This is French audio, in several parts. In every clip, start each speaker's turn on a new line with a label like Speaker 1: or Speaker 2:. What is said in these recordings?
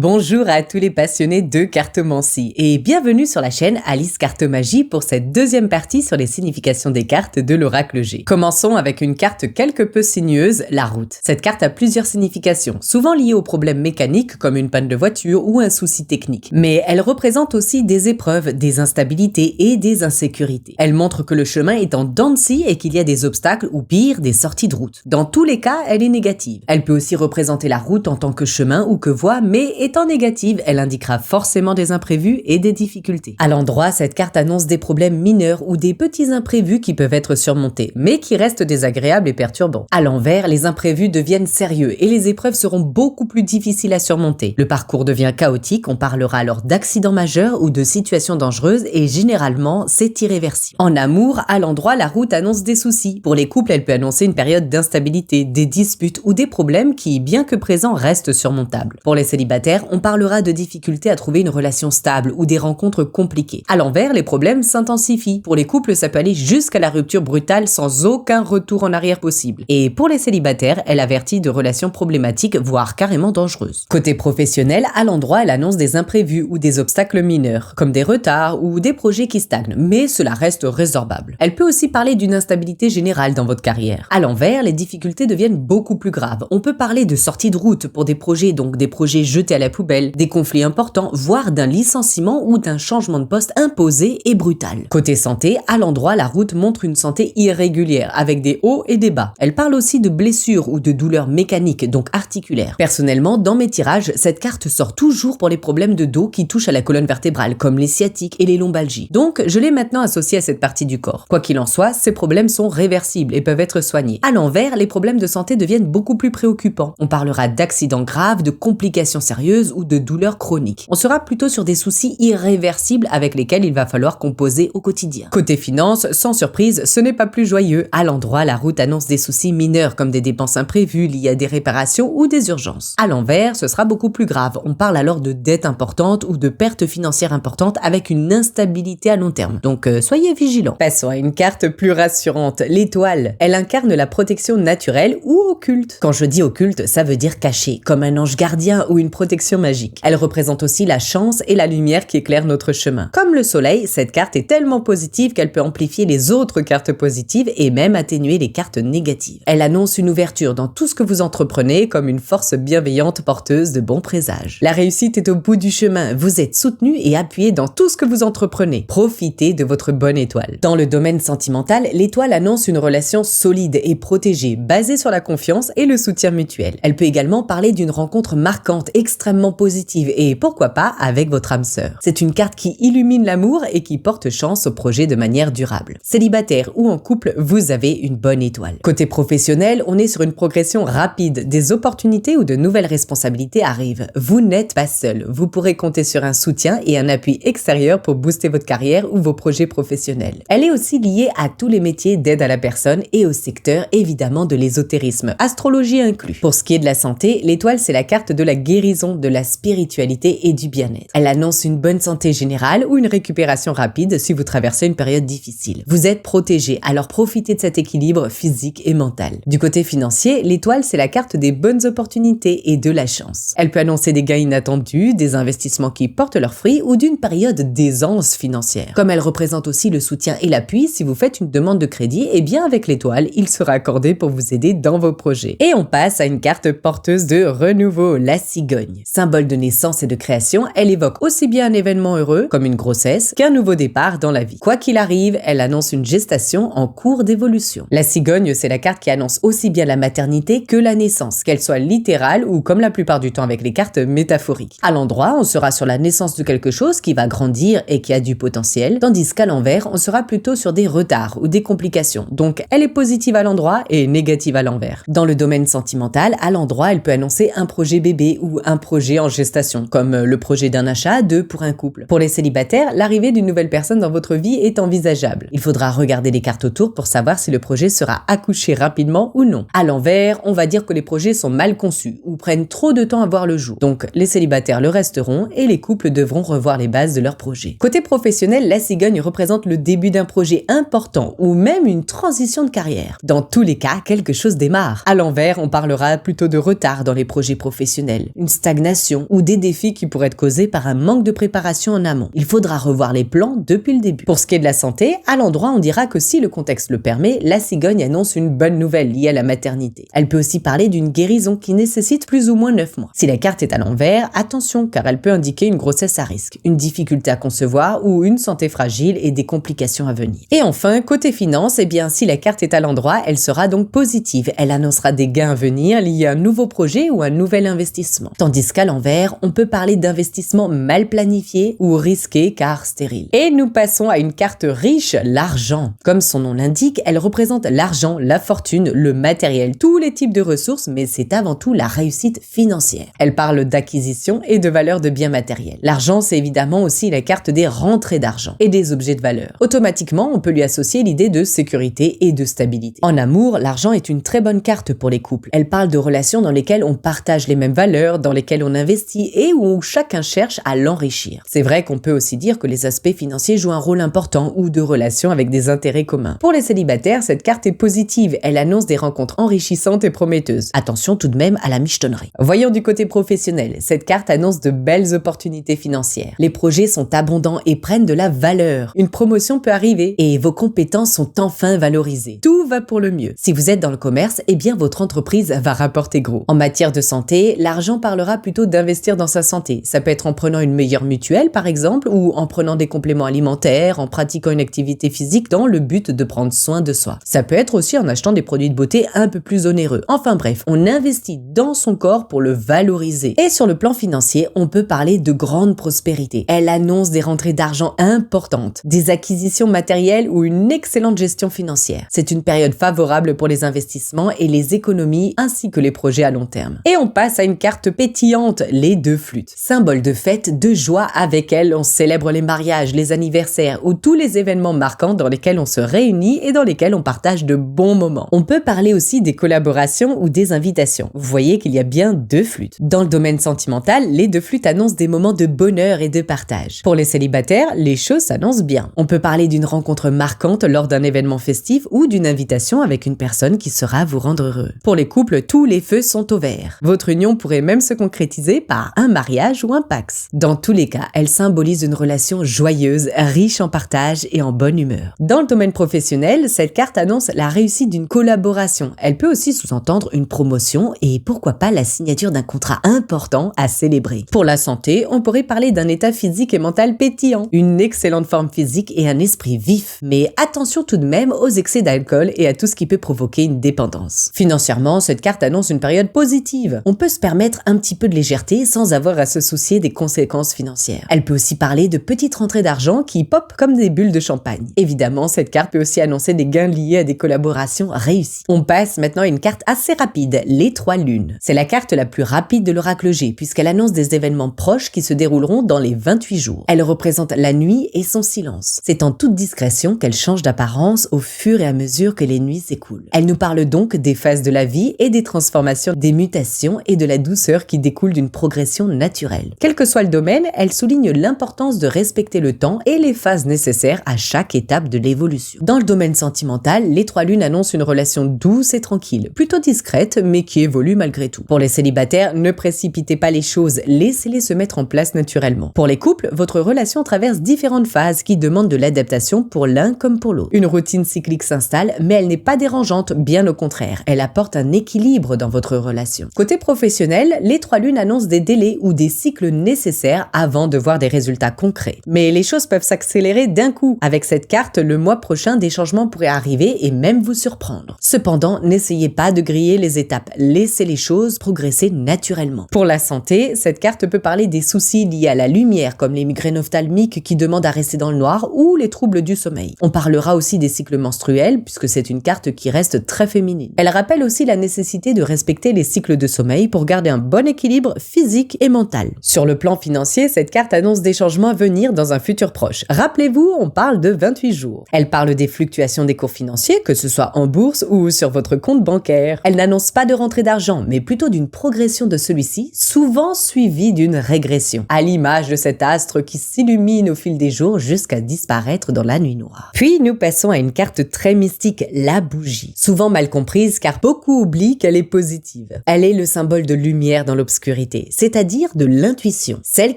Speaker 1: Bonjour à tous les passionnés de cartomancie et bienvenue sur la chaîne Alice Cartomagie pour cette deuxième partie sur les significations des cartes de l'oracle G. Commençons avec une carte quelque peu sinueuse, la route. Cette carte a plusieurs significations, souvent liées aux problèmes mécaniques comme une panne de voiture ou un souci technique. Mais elle représente aussi des épreuves, des instabilités et des insécurités. Elle montre que le chemin est en dents de scie et qu'il y a des obstacles ou pire, des sorties de route. Dans tous les cas, elle est négative. Elle peut aussi représenter la route en tant que chemin ou que voie, mais étant négative, elle indiquera forcément des imprévus et des difficultés. À l'endroit, cette carte annonce des problèmes mineurs ou des petits imprévus qui peuvent être surmontés, mais qui restent désagréables et perturbants. À l'envers, les imprévus deviennent sérieux et les épreuves seront beaucoup plus difficiles à surmonter. Le parcours devient chaotique, on parlera alors d'accidents majeurs ou de situations dangereuses et généralement, c'est irréversible. En amour, à l'endroit, la route annonce des soucis. Pour les couples, elle peut annoncer une période d'instabilité, des disputes ou des problèmes qui, bien que présents, restent surmontables. Pour les célibataires, on parlera de difficultés à trouver une relation stable ou des rencontres compliquées. À l'envers, les problèmes s'intensifient. Pour les couples, ça peut aller jusqu'à la rupture brutale sans aucun retour en arrière possible. Et pour les célibataires, elle avertit de relations problématiques, voire carrément dangereuses. Côté professionnel, à l'endroit, elle annonce des imprévus ou des obstacles mineurs, comme des retards ou des projets qui stagnent, mais cela reste résorbable. Elle peut aussi parler d'une instabilité générale dans votre carrière. À l'envers, les difficultés deviennent beaucoup plus graves. On peut parler de sortie de route pour des projets, donc des projets jetés à la poubelle, des conflits importants, voire d'un licenciement ou d'un changement de poste imposé et brutal. Côté santé, à l'endroit, la route montre une santé irrégulière, avec des hauts et des bas. Elle parle aussi de blessures ou de douleurs mécaniques, donc articulaires. Personnellement, dans mes tirages, cette carte sort toujours pour les problèmes de dos qui touchent à la colonne vertébrale, comme les sciatiques et les lombalgies. Donc, je l'ai maintenant associée à cette partie du corps. Quoi qu'il en soit, ces problèmes sont réversibles et peuvent être soignés. À l'envers, les problèmes de santé deviennent beaucoup plus préoccupants. On parlera d'accidents graves, de complications sérieuses ou de douleurs chroniques. On sera plutôt sur des soucis irréversibles avec lesquels il va falloir composer au quotidien. Côté finances, sans surprise, ce n'est pas plus joyeux. À l'endroit, la route annonce des soucis mineurs comme des dépenses imprévues liées à des réparations ou des urgences. À l'envers, ce sera beaucoup plus grave. On parle alors de dettes importantes ou de pertes financières importantes avec une instabilité à long terme. Donc soyez vigilants. Passons à une carte plus rassurante, l'étoile. Elle incarne la protection naturelle ou occulte. Quand je dis occulte, ça veut dire caché, comme un ange gardien ou une protection magique. Elle représente aussi la chance et la lumière qui éclairent notre chemin. Comme le soleil, cette carte est tellement positive qu'elle peut amplifier les autres cartes positives et même atténuer les cartes négatives. Elle annonce une ouverture dans tout ce que vous entreprenez comme une force bienveillante porteuse de bons présages. La réussite est au bout du chemin. Vous êtes soutenu et appuyé dans tout ce que vous entreprenez. Profitez de votre bonne étoile. Dans le domaine sentimental, l'étoile annonce une relation solide et protégée, basée sur la confiance et le soutien mutuel. Elle peut également parler d'une rencontre marquante, extrêmement positive et pourquoi pas avec votre âme sœur. C'est une carte qui illumine l'amour et qui porte chance au projet de manière durable. Célibataire ou en couple, vous avez une bonne étoile. Côté professionnel, on est sur une progression rapide. Des opportunités ou de nouvelles responsabilités arrivent. Vous n'êtes pas seul. Vous pourrez compter sur un soutien et un appui extérieur pour booster votre carrière ou vos projets professionnels. Elle est aussi liée à tous les métiers d'aide à la personne et au secteur évidemment de l'ésotérisme, astrologie inclus. Pour ce qui est de la santé, l'étoile c'est la carte de la guérison, de la spiritualité et du bien-être. Elle annonce une bonne santé générale ou une récupération rapide si vous traversez une période difficile. Vous êtes protégé, alors profitez de cet équilibre physique et mental. Du côté financier, l'étoile c'est la carte des bonnes opportunités et de la chance. Elle peut annoncer des gains inattendus, des investissements qui portent leurs fruits ou d'une période d'aisance financière. Comme elle représente aussi le soutien et l'appui, si vous faites une demande de crédit, eh bien avec l'étoile, il sera accordé pour vous aider dans vos projets. Et on passe à une carte porteuse de renouveau, la cigogne. Symbole de naissance et de création, elle évoque aussi bien un événement heureux, comme une grossesse, qu'un nouveau départ dans la vie. Quoi qu'il arrive, elle annonce une gestation en cours d'évolution. La cigogne, c'est la carte qui annonce aussi bien la maternité que la naissance, qu'elle soit littérale ou comme la plupart du temps avec les cartes métaphoriques. À l'endroit, on sera sur la naissance de quelque chose qui va grandir et qui a du potentiel, tandis qu'à l'envers, on sera plutôt sur des retards ou des complications. Donc, elle est positive à l'endroit et négative à l'envers. Dans le domaine sentimental, à l'endroit, elle peut annoncer un projet bébé ou un projet en gestation, comme le projet d'un achat à deux pour un couple. Pour les célibataires, l'arrivée d'une nouvelle personne dans votre vie est envisageable. Il faudra regarder les cartes autour pour savoir si le projet sera accouché rapidement ou non. À l'envers, on va dire que les projets sont mal conçus ou prennent trop de temps à voir le jour. Donc, les célibataires le resteront et les couples devront revoir les bases de leur projet. Côté professionnel, la cigogne représente le début d'un projet important ou même une transition de carrière. Dans tous les cas, quelque chose démarre. À l'envers, on parlera plutôt de retard dans les projets professionnels, une stagnation stagnation ou des défis qui pourraient être causés par un manque de préparation en amont. Il faudra revoir les plans depuis le début. Pour ce qui est de la santé, à l'endroit, on dira que si le contexte le permet, la cigogne annonce une bonne nouvelle liée à la maternité. Elle peut aussi parler d'une guérison qui nécessite plus ou moins 9 mois. Si la carte est à l'envers, attention car elle peut indiquer une grossesse à risque, une difficulté à concevoir ou une santé fragile et des complications à venir. Et enfin, côté finance, si la carte est à l'endroit, elle sera donc positive. Elle annoncera des gains à venir liés à un nouveau projet ou un nouvel investissement. Tandis qu'à l'envers, on peut parler d'investissement mal planifié ou risqué car stérile. Et nous passons à une carte riche, l'argent. Comme son nom l'indique, elle représente l'argent, la fortune, le matériel, tous les types de ressources, mais c'est avant tout la réussite financière. Elle parle d'acquisition et de valeur de biens matériels. L'argent, c'est évidemment aussi la carte des rentrées d'argent et des objets de valeur. Automatiquement, on peut lui associer l'idée de sécurité et de stabilité. En amour, l'argent est une très bonne carte pour les couples. Elle parle de relations dans lesquelles on partage les mêmes valeurs, dans lesquelles on investit et où chacun cherche à l'enrichir. C'est vrai qu'on peut aussi dire que les aspects financiers jouent un rôle important ou de relations avec des intérêts communs. Pour les célibataires, cette carte est positive. Elle annonce des rencontres enrichissantes et prometteuses. Attention tout de même à la michetonnerie. Voyons du côté professionnel. Cette carte annonce de belles opportunités financières. Les projets sont abondants et prennent de la valeur. Une promotion peut arriver et vos compétences sont enfin valorisées. Tout va pour le mieux. Si vous êtes dans le commerce, votre entreprise va rapporter gros. En matière de santé, l'argent parlera plutôt d'investir dans sa santé. Ça peut être en prenant une meilleure mutuelle par exemple, ou en prenant des compléments alimentaires, en pratiquant une activité physique dans le but de prendre soin de soi. Ça peut être aussi en achetant des produits de beauté un peu plus onéreux. Enfin bref, on investit dans son corps pour le valoriser. Et sur le plan financier, on peut parler de grande prospérité. Elle annonce des rentrées d'argent importantes, des acquisitions matérielles ou une excellente gestion financière. C'est une période favorable pour les investissements et les économies ainsi que les projets à long terme. Et on passe à une carte pétillante, les 2 flûtes. Symbole de fête, de joie, avec elle on célèbre les mariages, les anniversaires ou tous les événements marquants dans lesquels on se réunit et dans lesquels on partage de bons moments. On peut parler aussi des collaborations ou des invitations. Vous voyez qu'il y a bien 2 flûtes. Dans le domaine sentimental, les 2 flûtes annoncent des moments de bonheur et de partage. Pour les célibataires, les choses s'annoncent bien. On peut parler d'une rencontre marquante lors d'un événement festif ou d'une invitation avec une personne qui sera vous rendre heureux. Pour les couples, tous les feux sont au vert. Votre union pourrait même se concrétiser par un mariage ou un pax. Dans tous les cas, elle symbolise une relation joyeuse, riche en partage et en bonne humeur. Dans le domaine professionnel, cette carte annonce la réussite d'une collaboration. Elle peut aussi sous-entendre une promotion et pourquoi pas la signature d'un contrat important à célébrer. Pour la santé, on pourrait parler d'un état physique et mental pétillant, une excellente forme physique et un esprit vif. Mais attention tout de même aux excès d'alcool et à tout ce qui peut provoquer une dépendance. Financièrement, cette carte annonce une période positive. On peut se permettre un petit peu de légèreté sans avoir à se soucier des conséquences financières. Elle peut aussi parler de petites rentrées d'argent qui popent comme des bulles de champagne. Évidemment, cette carte peut aussi annoncer des gains liés à des collaborations réussies. On passe maintenant à une carte assez rapide, les 3 lunes. C'est la carte la plus rapide de l'oracle G puisqu'elle annonce des événements proches qui se dérouleront dans les 28 jours. Elle représente la nuit et son silence. C'est en toute discrétion qu'elle change d'apparence au fur et à mesure que les nuits s'écoulent. Elle nous parle donc des phases de la vie et des transformations, des mutations et de la douceur qui découle d'une progression naturelle. Quel que soit le domaine, elle souligne l'importance de respecter le temps et les phases nécessaires à chaque étape de l'évolution. Dans le domaine sentimental, les 3 lunes annoncent une relation douce et tranquille, plutôt discrète mais qui évolue malgré tout. Pour les célibataires, ne précipitez pas les choses, laissez-les se mettre en place naturellement. Pour les couples, votre relation traverse différentes phases qui demandent de l'adaptation pour l'un comme pour l'autre. Une routine cyclique s'installe, mais elle n'est pas dérangeante, bien au contraire. Elle apporte un équilibre dans votre relation. Côté professionnel, les 3 lunes annoncent des délais ou des cycles nécessaires avant de voir des résultats concrets. Mais les choses peuvent s'accélérer d'un coup. Avec cette carte, le mois prochain, des changements pourraient arriver et même vous surprendre. Cependant, n'essayez pas de griller les étapes. Laissez les choses progresser naturellement. Pour la santé, cette carte peut parler des soucis liés à la lumière, comme les migraines ophtalmiques qui demandent à rester dans le noir ou les troubles du sommeil. On parlera aussi des cycles menstruels, puisque c'est une carte qui reste très féminine. Elle rappelle aussi la nécessité de respecter les cycles de sommeil pour garder un bon équilibre physique et mental. Sur le plan financier, cette carte annonce des changements à venir dans un futur proche. Rappelez-vous, on parle de 28 jours. Elle parle des fluctuations des cours financiers, que ce soit en bourse ou sur votre compte bancaire. Elle n'annonce pas de rentrée d'argent, mais plutôt d'une progression de celui-ci, souvent suivie d'une régression, à l'image de cet astre qui s'illumine au fil des jours jusqu'à disparaître dans la nuit noire. Puis nous passons à une carte très mystique, la bougie. Souvent mal comprise car beaucoup oublient qu'elle est positive. Elle est le symbole de lumière dans l'obscurité l'obscurité, c'est-à-dire de l'intuition, celle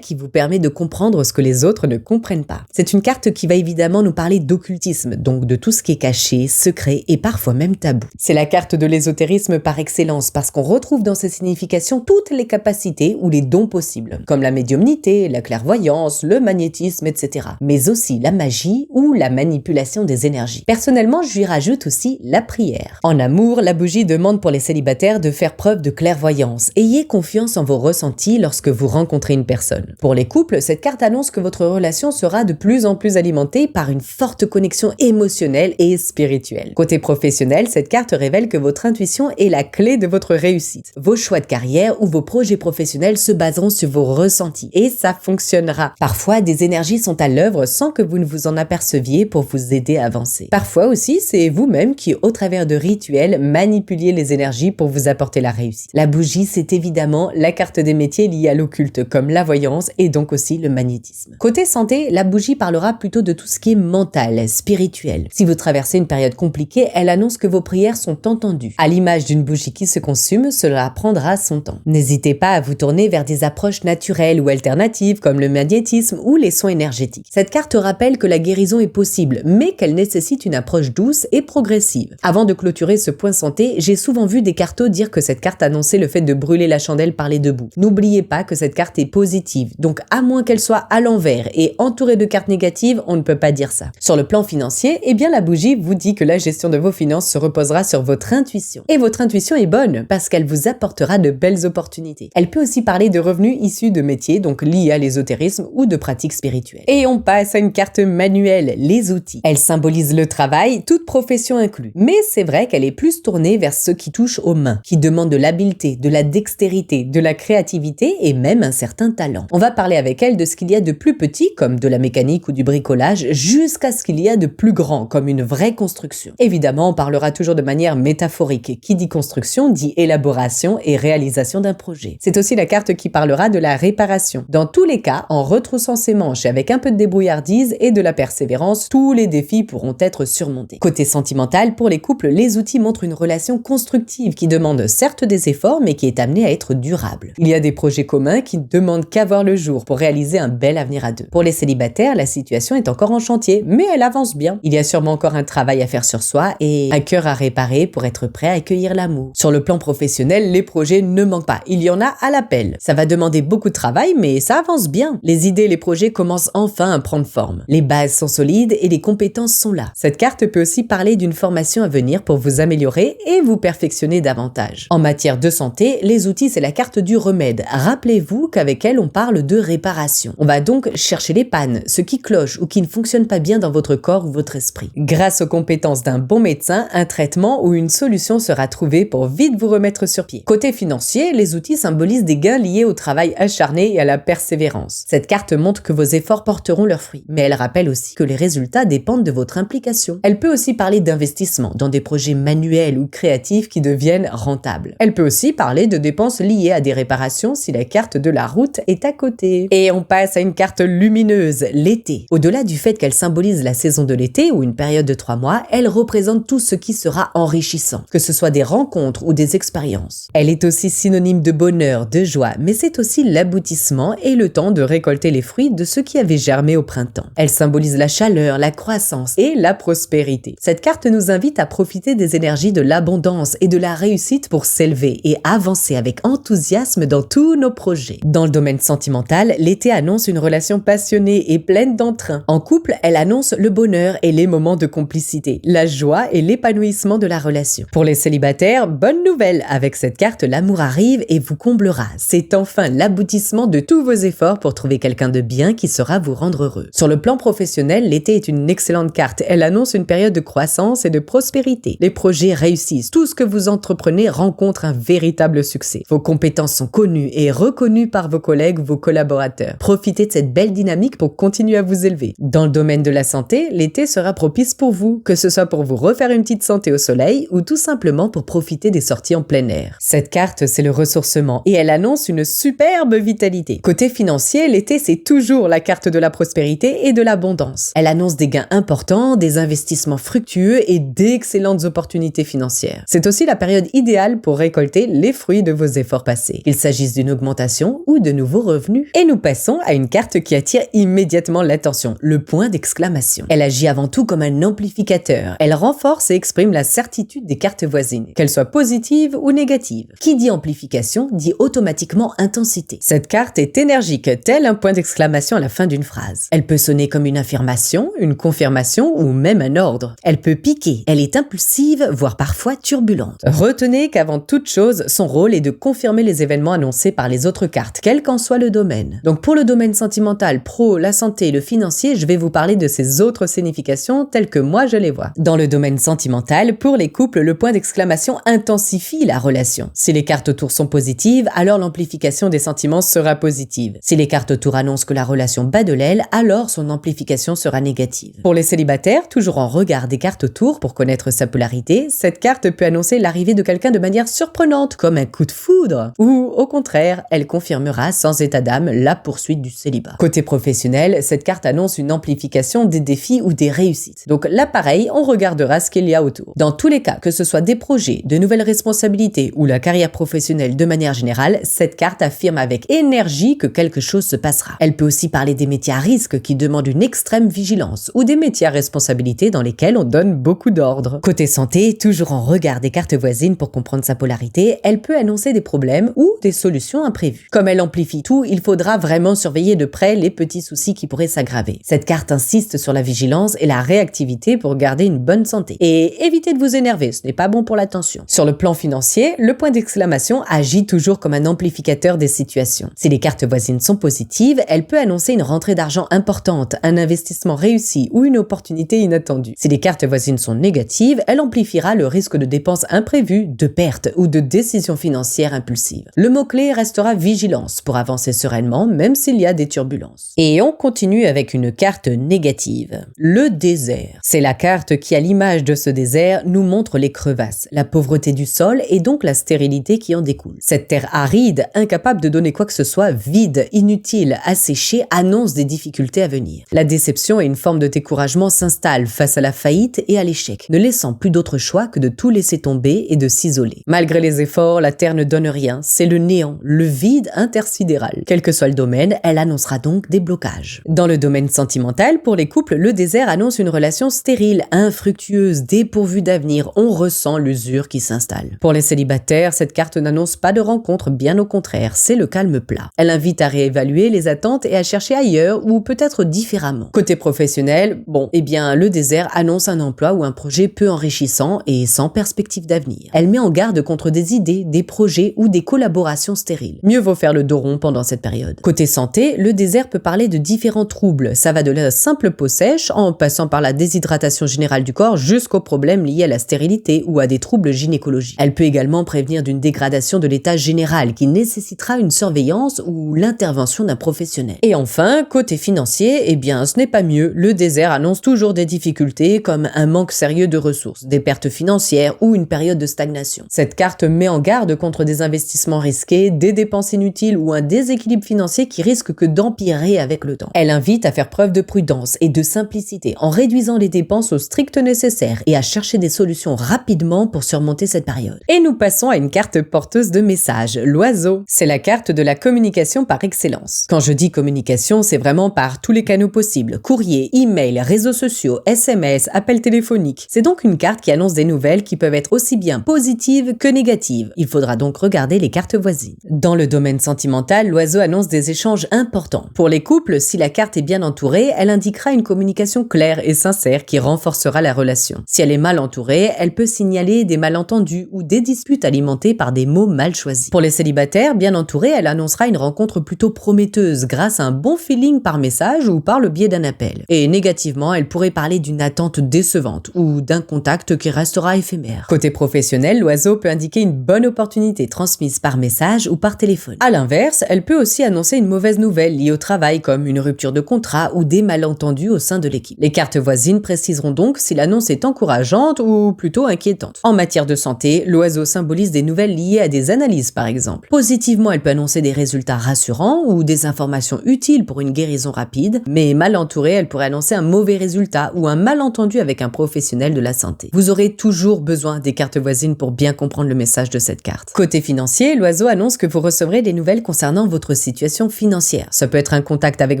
Speaker 1: qui vous permet de comprendre ce que les autres ne comprennent pas. C'est une carte qui va évidemment nous parler d'occultisme, donc de tout ce qui est caché, secret et parfois même tabou. C'est la carte de l'ésotérisme par excellence parce qu'on retrouve dans ses significations toutes les capacités ou les dons possibles, comme la médiumnité, la clairvoyance, le magnétisme, etc. Mais aussi la magie ou la manipulation des énergies. Personnellement, je lui rajoute aussi la prière. En amour, la bougie demande pour les célibataires de faire preuve de clairvoyance. Ayez confiance en vos ressentis lorsque vous rencontrez une personne. Pour les couples, cette carte annonce que votre relation sera de plus en plus alimentée par une forte connexion émotionnelle et spirituelle. Côté professionnel, cette carte révèle que votre intuition est la clé de votre réussite. Vos choix de carrière ou vos projets professionnels se baseront sur vos ressentis et ça fonctionnera. Parfois, des énergies sont à l'œuvre sans que vous ne vous en aperceviez pour vous aider à avancer. Parfois aussi, c'est vous-même qui, au travers de rituels, manipuliez les énergies pour vous apporter la réussite. La bougie, c'est évidemment la carte des métiers liés à l'occulte, comme la voyance et donc aussi le magnétisme. Côté santé, la bougie parlera plutôt de tout ce qui est mental, spirituel. Si vous traversez une période compliquée, elle annonce que vos prières sont entendues. À l'image d'une bougie qui se consume, cela prendra son temps. N'hésitez pas à vous tourner vers des approches naturelles ou alternatives comme le magnétisme ou les soins énergétiques. Cette carte rappelle que la guérison est possible, mais qu'elle nécessite une approche douce et progressive. Avant de clôturer ce point santé, j'ai souvent vu des cartos dire que cette carte annonçait le fait de brûler la chandelle par les deux bouts. N'oubliez pas que cette carte est positive, donc à moins qu'elle soit à l'envers et entourée de cartes négatives, on ne peut pas dire ça. Sur le plan financier, eh bien la bougie vous dit que la gestion de vos finances se reposera sur votre intuition. Et votre intuition est bonne parce qu'elle vous apportera de belles opportunités. Elle peut aussi parler de revenus issus de métiers donc liés à l'ésotérisme ou de pratiques spirituelles. Et on passe à une carte manuelle, les outils. Elle symbolise le travail, toute profession inclue. Mais c'est vrai qu'elle est plus tournée vers ce qui touche aux mains, qui demande de l'habileté, de la dextérité, de la créativité et même un certain talent. On va parler avec elle de ce qu'il y a de plus petit, comme de la mécanique ou du bricolage, jusqu'à ce qu'il y a de plus grand, comme une vraie construction. Évidemment, on parlera toujours de manière métaphorique. Qui dit construction dit élaboration et réalisation d'un projet. C'est aussi la carte qui parlera de la réparation. Dans tous les cas, en retroussant ses manches et avec un peu de débrouillardise et de la persévérance, tous les défis pourront être surmontés. Côté sentimental, pour les couples, les outils montrent une relation constructive qui demande certes des efforts, mais qui est amenée à être durable. Il y a des projets communs qui ne demandent qu'à voir le jour pour réaliser un bel avenir à deux. Pour les célibataires, la situation est encore en chantier, mais elle avance bien. Il y a sûrement encore un travail à faire sur soi et un cœur à réparer pour être prêt à accueillir l'amour. Sur le plan professionnel, les projets ne manquent pas. Il y en a à l'appel. Ça va demander beaucoup de travail, mais ça avance bien. Les idées et les projets commencent enfin à prendre forme. Les bases sont solides et les compétences sont là. Cette carte peut aussi parler d'une formation à venir pour vous améliorer et vous perfectionner davantage. En matière de santé, les outils, c'est la carte du remède. Rappelez-vous qu'avec elle, on parle de réparation. On va donc chercher les pannes, ce qui cloche ou qui ne fonctionne pas bien dans votre corps ou votre esprit. Grâce aux compétences d'un bon médecin, un traitement ou une solution sera trouvée pour vite vous remettre sur pied. Côté financier, les outils symbolisent des gains liés au travail acharné et à la persévérance. Cette carte montre que vos efforts porteront leurs fruits, mais elle rappelle aussi que les résultats dépendent de votre implication. Elle peut aussi parler d'investissement dans des projets manuels ou créatifs qui deviennent rentables. Elle peut aussi parler de dépenses liées à des réparations si la carte de la route est à côté. Et on passe à une carte lumineuse, l'été. Au-delà du fait qu'elle symbolise la saison de l'été ou une période de 3 mois, elle représente tout ce qui sera enrichissant, que ce soit des rencontres ou des expériences. Elle est aussi synonyme de bonheur, de joie, mais c'est aussi l'aboutissement et le temps de récolter les fruits de ce qui avait germé au printemps. Elle symbolise la chaleur, la croissance et la prospérité. Cette carte nous invite à profiter des énergies de l'abondance et de la réussite pour s'élever et avancer avec enthousiasme dans tous nos projets. Dans le domaine sentimental, l'été annonce une relation passionnée et pleine d'entrain. En couple, elle annonce le bonheur et les moments de complicité, la joie et l'épanouissement de la relation. Pour les célibataires, bonne nouvelle! Avec cette carte, l'amour arrive et vous comblera. C'est enfin l'aboutissement de tous vos efforts pour trouver quelqu'un de bien qui saura vous rendre heureux. Sur le plan professionnel, l'été est une excellente carte. Elle annonce une période de croissance et de prospérité. Les projets réussissent. Tout ce que vous entreprenez rencontre un véritable succès. Vos compétences sont connues et reconnues par vos collègues ou vos collaborateurs. Profitez de cette belle dynamique pour continuer à vous élever. Dans le domaine de la santé, l'été sera propice pour vous, que ce soit pour vous refaire une petite santé au soleil ou tout simplement pour profiter des sorties en plein air. Cette carte, c'est le ressourcement et elle annonce une superbe vitalité. Côté financier, l'été, c'est toujours la carte de la prospérité et de l'abondance. Elle annonce des gains importants, des investissements fructueux et d'excellentes opportunités financières. C'est aussi la période idéale pour récolter les fruits de vos efforts passés. qu'il s'agisse d'une augmentation ou de nouveaux revenus. Et nous passons à une carte qui attire immédiatement l'attention, le point d'exclamation. Elle agit avant tout comme un amplificateur. Elle renforce et exprime la certitude des cartes voisines, qu'elles soient positives ou négatives. Qui dit amplification dit automatiquement intensité. Cette carte est énergique, tel un point d'exclamation à la fin d'une phrase. Elle peut sonner comme une affirmation, une confirmation ou même un ordre. Elle peut piquer, elle est impulsive, voire parfois turbulente. Retenez qu'avant toute chose, son rôle est de confirmer les événements annoncés par les autres cartes, quel qu'en soit le domaine. Donc pour le domaine sentimental, pro, la santé et le financier, je vais vous parler de ces autres significations telles que moi je les vois. Dans le domaine sentimental, pour les couples, le point d'exclamation intensifie la relation. Si les cartes autour sont positives, alors l'amplification des sentiments sera positive. Si les cartes autour annoncent que la relation bat de l'aile, alors son amplification sera négative. Pour les célibataires, toujours en regard des cartes autour pour connaître sa polarité, cette carte peut annoncer l'arrivée de quelqu'un de manière surprenante, comme un coup de foudre. Ou, au contraire, elle confirmera sans état d'âme la poursuite du célibat. Côté professionnel, cette carte annonce une amplification des défis ou des réussites. Donc là, pareil, on regardera ce qu'il y a autour. Dans tous les cas, que ce soit des projets, de nouvelles responsabilités ou la carrière professionnelle de manière générale, cette carte affirme avec énergie que quelque chose se passera. Elle peut aussi parler des métiers à risque qui demandent une extrême vigilance ou des métiers à responsabilité dans lesquels on donne beaucoup d'ordre. Côté santé, toujours en regard des cartes voisines pour comprendre sa polarité, elle peut annoncer des problèmes ou des solutions imprévues. Comme elle amplifie tout, il faudra vraiment surveiller de près les petits soucis qui pourraient s'aggraver. Cette carte insiste sur la vigilance et la réactivité pour garder une bonne santé. Et évitez de vous énerver, ce n'est pas bon pour la tension. Sur le plan financier, le point d'exclamation agit toujours comme un amplificateur des situations. Si les cartes voisines sont positives, elle peut annoncer une rentrée d'argent importante, un investissement réussi ou une opportunité inattendue. Si les cartes voisines sont négatives, elle amplifiera le risque de dépenses imprévues, de pertes ou de décisions financières impulsives. Le mot-clé restera vigilance pour avancer sereinement, même s'il y a des turbulences. Et on continue avec une carte négative. Le désert. C'est la carte qui, à l'image de ce désert, nous montre les crevasses, la pauvreté du sol et donc la stérilité qui en découle. Cette terre aride, incapable de donner quoi que ce soit, vide, inutile, asséchée, annonce des difficultés à venir. La déception et une forme de découragement s'installent face à la faillite et à l'échec, ne laissant plus d'autre choix que de tout laisser tomber et de s'isoler. Malgré les efforts, la terre ne donne rien, c'est le néant, le vide intersidéral. Quel que soit le domaine, elle annoncera donc des blocages. Dans le domaine sentimental, pour les couples, le désert annonce une relation stérile, infructueuse, dépourvue d'avenir. On ressent l'usure qui s'installe. Pour les célibataires, cette carte n'annonce pas de rencontre, bien au contraire, c'est le calme plat. Elle invite à réévaluer les attentes et à chercher ailleurs ou peut-être différemment. Côté professionnel, le désert annonce un emploi ou un projet peu enrichissant et sans perspective d'avenir. Elle met en garde contre des idées, des projets ou des collaborations stériles. Mieux vaut faire le dos rond pendant cette période. Côté santé, le désert peut parler de différents troubles. Ça va de la simple peau sèche, en passant par la déshydratation générale du corps, jusqu'aux problèmes liés à la stérilité ou à des troubles gynécologiques. Elle peut également prévenir d'une dégradation de l'état général qui nécessitera une surveillance ou l'intervention d'un professionnel. Et enfin, côté financier, ce n'est pas mieux. Le désert annonce toujours des difficultés comme un manque sérieux de ressources, des pertes financières ou une période de stagnation. Cette carte met en garde contre des investissements risqués, des dépenses inutiles ou un déséquilibre financier qui risque que d'empirer avec le temps. Elle invite à faire preuve de prudence et de simplicité en réduisant les dépenses au strict nécessaire et à chercher des solutions rapidement pour surmonter cette période. Et nous passons à une carte porteuse de messages, l'oiseau. C'est la carte de la communication par excellence. Quand je dis communication, c'est vraiment par tous les canaux possibles. Courrier, email, réseaux sociaux, SMS, appels téléphoniques. C'est donc une carte qui annonce des nouvelles qui peuvent être aussi bien positives que négatives. Il faudra donc regarder les cartes voisines. Dans le domaine sentimental, l'oiseau annonce des échanges importants. Pour les couples, si la carte est bien entourée, elle indiquera une communication claire et sincère qui renforcera la relation. Si elle est mal entourée, elle peut signaler des malentendus ou des disputes alimentées par des mots mal choisis. Pour les célibataires, bien entourée, elle annoncera une rencontre plutôt prometteuse grâce à un bon feeling par message ou par le biais d'un appel. Et négativement, elle pourrait parler d'une attente décevante ou d'un contact qui restera éphémère. Côté professionnel, l'oiseau peut indiquer une bonne opportunité transmise par message ou par téléphone. À l'inverse, elle peut aussi annoncer une mauvaise nouvelle liée au travail comme une rupture de contrat ou des malentendus au sein de l'équipe. Les cartes voisines préciseront donc si l'annonce est encourageante ou plutôt inquiétante. En matière de santé, l'oiseau symbolise des nouvelles liées à des analyses par exemple. Positivement, elle peut annoncer des résultats rassurants ou des informations utiles pour une guérison rapide, mais mal entourée, elle pourrait annoncer un mauvais résultat ou un malentendu avec un professionnel de la santé. Vous aurez toujours besoin des cartes voisines pour bien comprendre le message de cette carte. Côté financier, l'oiseau l'oiseau annonce que vous recevrez des nouvelles concernant votre situation financière. Ça peut être un contact avec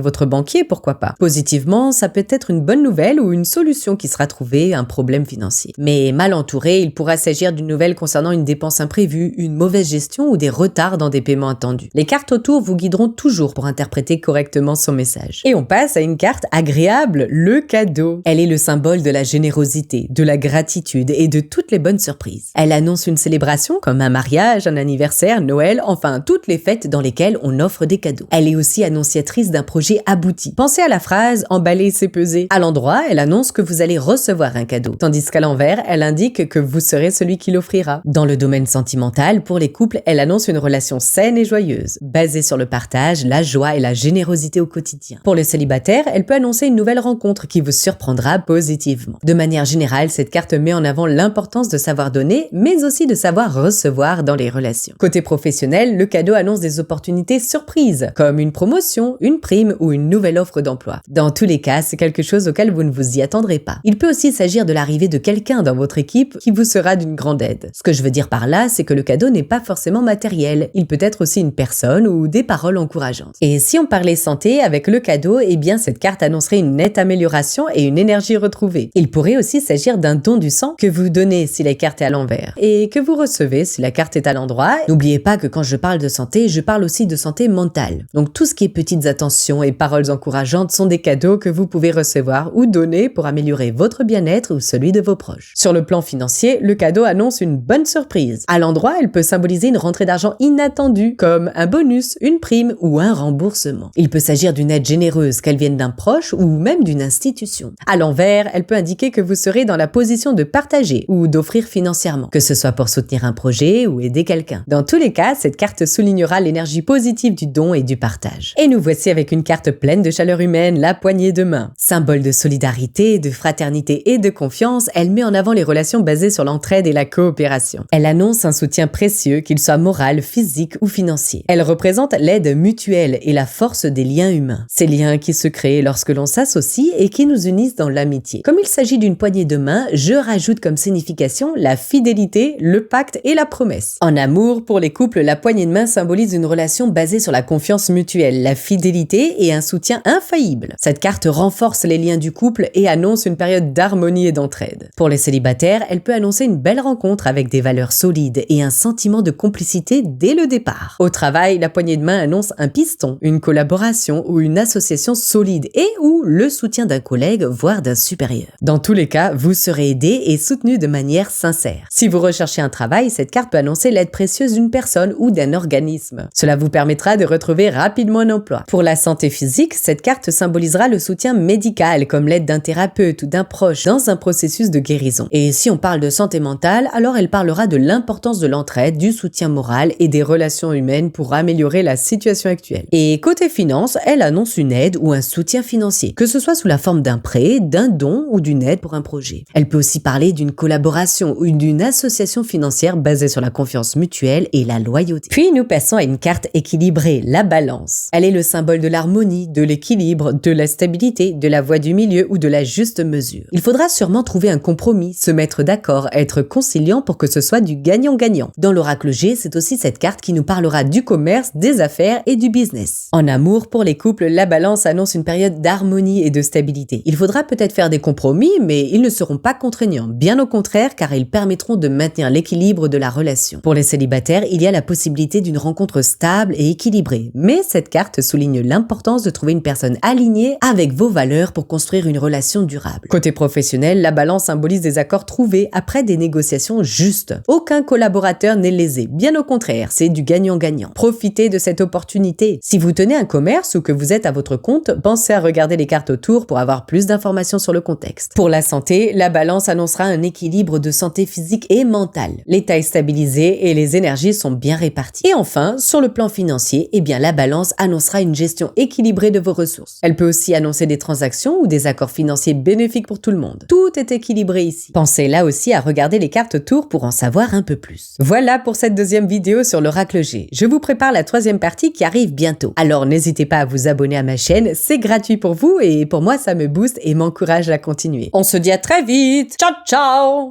Speaker 1: votre banquier, pourquoi pas. Positivement, ça peut être une bonne nouvelle ou une solution qui sera trouvée à un problème financier. Mais mal entouré, il pourra s'agir d'une nouvelle concernant une dépense imprévue, une mauvaise gestion ou des retards dans des paiements attendus. Les cartes autour vous guideront toujours pour interpréter correctement son message. Et on passe à une carte agréable, le cadeau. Elle est le symbole de la générosité, de la gratitude et de toutes les bonnes surprises. Elle annonce une célébration comme un mariage, un anniversaire, Noël, enfin toutes les fêtes dans lesquelles on offre des cadeaux. Elle est aussi annonciatrice d'un projet abouti. Pensez à la phrase « emballer c'est peser ». À l'endroit, elle annonce que vous allez recevoir un cadeau, tandis qu'à l'envers, elle indique que vous serez celui qui l'offrira. Dans le domaine sentimental, pour les couples, elle annonce une relation saine et joyeuse, basée sur le partage, la joie et la générosité au quotidien. Pour les célibataires, elle peut annoncer une nouvelle rencontre qui vous surprendra positivement. De manière générale, cette carte met en avant l'importance de savoir donner, mais aussi de savoir recevoir dans les relations. Côté professionnel, le cadeau annonce des opportunités surprises, comme une promotion, une prime ou une nouvelle offre d'emploi. Dans tous les cas, c'est quelque chose auquel vous ne vous y attendrez pas. Il peut aussi s'agir de l'arrivée de quelqu'un dans votre équipe qui vous sera d'une grande aide. Ce que je veux dire par là, c'est que le cadeau n'est pas forcément matériel. Il peut être aussi une personne ou des paroles encourageantes. Et si on parlait santé, avec le cadeau, eh bien cette carte annoncerait une nette amélioration et une énergie retrouvée. Il pourrait aussi s'agir d'un don du sang que vous donnez si la carte est à l'envers et que vous recevez si la carte est à l'endroit. N'oubliez pas que quand je parle de santé, je parle aussi de santé mentale. Donc tout ce qui est petites attentions et paroles encourageantes sont des cadeaux que vous pouvez recevoir ou donner pour améliorer votre bien-être ou celui de vos proches. Sur le plan financier, le cadeau annonce une bonne surprise. À l'endroit, elle peut symboliser une rentrée d'argent inattendue, comme un bonus, une prime ou un remboursement. Il peut s'agir d'une aide généreuse, qu'elle vienne d'un proche ou même d'une institution. À l'envers, elle peut indiquer que vous serez dans la position de partager ou d'offrir financièrement, que ce soit pour soutenir un projet ou aider quelqu'un. Dans tous les cas, cette carte soulignera l'énergie positive du don et du partage. Et nous voici avec une carte pleine de chaleur humaine, la poignée de main. Symbole de solidarité, de fraternité et de confiance, elle met en avant les relations basées sur l'entraide et la coopération. Elle annonce un soutien précieux, qu'il soit moral, physique ou financier. Elle représente l'aide mutuelle et la force des liens humains. Ces liens qui se créent lorsque l'on s'associe et qui nous unissent dans l'amitié. Comme il s'agit d'une poignée de main, je rajoute comme signification la fidélité, le pacte et la promesse. En amour, pour les couples, la poignée de main symbolise une relation basée sur la confiance mutuelle, la fidélité et un soutien infaillible. Cette carte renforce les liens du couple et annonce une période d'harmonie et d'entraide. Pour les célibataires, elle peut annoncer une belle rencontre avec des valeurs solides et un sentiment de complicité dès le départ. Au travail, la poignée de main annonce un piston, une collaboration ou une association solide et ou le soutien d'un collègue, voire d'un supérieur. Dans tous les cas, vous serez aidé et soutenu de manière sincère. Si vous recherchez un travail, cette carte peut annoncer l'aide précieuse d'une personne ou d'un organisme. Cela vous permettra de retrouver rapidement un emploi. Pour la santé physique, cette carte symbolisera le soutien médical, comme l'aide d'un thérapeute ou d'un proche dans un processus de guérison. Et si on parle de santé mentale, alors elle parlera de l'importance de l'entraide, du soutien moral et des relations humaines pour améliorer la situation actuelle. Et côté finance, elle annonce une aide ou un soutien financier, que ce soit sous la forme d'un prêt, d'un don ou d'une aide pour un projet. Elle peut aussi parler d'une collaboration ou d'une association financière basée sur la confiance mutuelle et la loyauté. Puis nous passons à une carte équilibrée, la balance. Elle est le symbole de l'harmonie, de l'équilibre, de la stabilité, de la voie du milieu ou de la juste mesure. Il faudra sûrement trouver un compromis, se mettre d'accord, être conciliant pour que ce soit du gagnant-gagnant. Dans l'oracle G, c'est aussi cette carte qui nous parlera du commerce, des affaires et du business. En amour, pour les couples, la balance annonce une période d'harmonie et de stabilité. Il faudra peut-être faire des compromis, mais ils ne seront pas contraignants. Bien au contraire, car ils permettront de maintenir l'équilibre de la relation. Pour les célibataires, il y a la possibilité d'une rencontre stable et équilibrée. Mais cette carte souligne l'importance de trouver une personne alignée avec vos valeurs pour construire une relation durable. Côté professionnel, la balance symbolise des accords trouvés après des négociations justes. Aucun collaborateur n'est lésé. Bien au contraire, c'est du gagnant-gagnant. Profitez de cette opportunité. Si vous tenez un commerce ou que vous êtes à votre compte, pensez à regarder les cartes autour pour avoir plus d'informations sur le contexte. Pour la santé, la balance annoncera un équilibre de santé physique et mentale. L'état est stabilisé et les énergies sont bien réparties. Et enfin, sur le plan financier, la balance annoncera une gestion équilibrée de vos ressources. Elle peut aussi annoncer des transactions ou des accords financiers bénéfiques pour tout le monde. Tout est équilibré ici. Pensez là aussi à regarder les cartes autour pour en savoir un peu plus. Voilà pour cette deuxième vidéo sur l'oracle G. Je vous prépare la troisième partie qui arrive bientôt. Alors n'hésitez pas à vous abonner à ma chaîne, c'est gratuit pour vous et pour moi ça me booste et m'encourage à continuer. On se dit à très vite. Ciao ciao!